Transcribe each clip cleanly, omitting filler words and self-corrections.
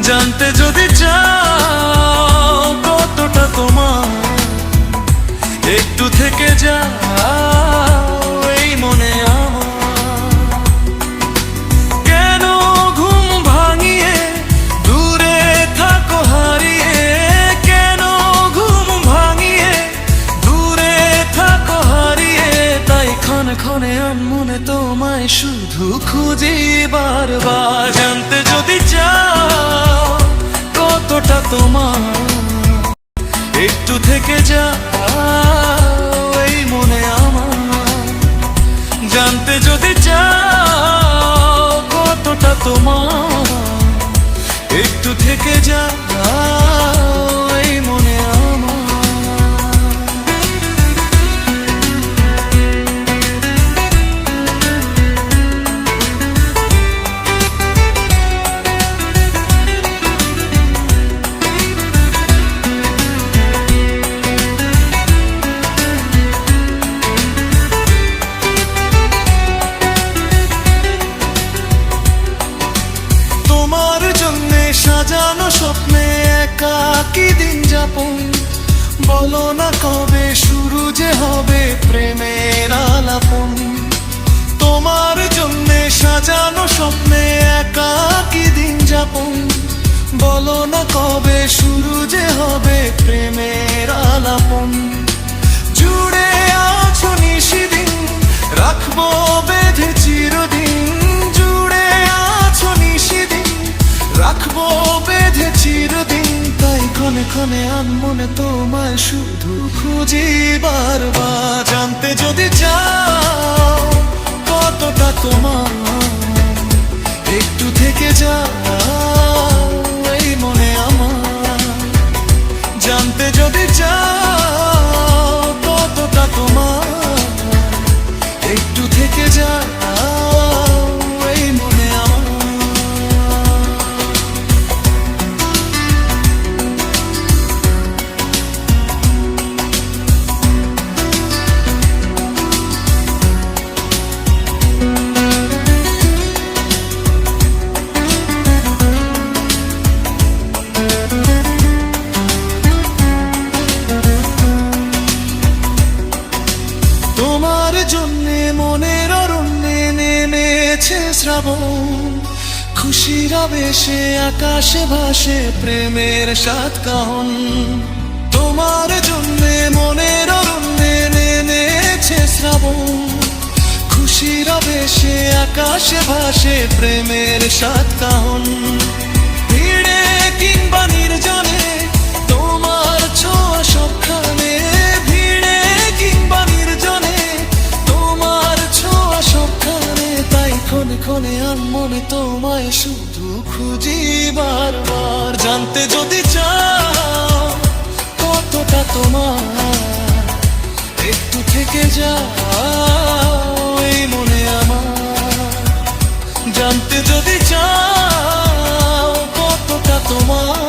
জানতে যদি চাও কতটা তোমার, একটু থেকে যাও এই মনে আমার। কেন ঘুম ভাঙিয়ে দূরে থাকো হারিয়ে, কেন ঘুম ভাঙিয়ে দূরে থাকো হারিয়ে, তাই ক্ষণে ক্ষণে আনমনে তোমায় শুধু খুঁজি বারবার। জানতে যদি চাও কতটা তোমার, একটু থেকে যাও এই মনে আমার। জানতে যদি চাও কতটা তোমার, একটু থেকে যাও এই মনে আমার। সাজানো স্বপ্নে একাকী দিন যাপন, বলো না কবে শুরু যে হবে প্রেমের আলাপন। তোমার জন্যে সাজানো স্বপ্নে একাকী দিন যাপন, বলো না কবে শুরু যে হবে প্রেমের আলাপন। জুড়ে আছো নিশিদিন, রাখবো বেঁধে চিরদিন। জুড়ে আছো নিশিদিন, রাখবো বেঁধে চিরদিন, তাই ক্ষণে ক্ষণে আনমনে তোমায় শুধু খুঁজি বারবার। জানতে যদি চাও কতটা তোমার, একটু থেকে যাও এই মনে আমার। জানতে যদি চাও কতটা তোমার, একটু থেকে যাও এই মনে আমার। তোমার জন্যে মনের অরণ্যে নেমেছে শ্রাবণ, খুশির আবেশে আকাশে ভাসে প্রেমের সাত কাহন। তোমার জন্যে মনের অরণ্যে নেমেছে শ্রাবণ, খুশির আবেশে আকাশে ভাসে প্রেমের সাত কাহন। ভিড়ে কিংবা নির্জনে তোমার ছোঁয়া সবখানে, ভিড়ে কিংবা নির্জনে তোমার ছোঁয়া সবখানে, তাই ক্ষণে ক্ষণে আনমনে তোমায় শুধু খুঁজি বারবার। জানতে যদি চাও কতটা তোমার, একটু থেকে যাও এই মনে আমার। জানতে যদি চাও কতটা তোমার,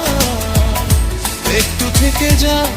একটু থেকে যাও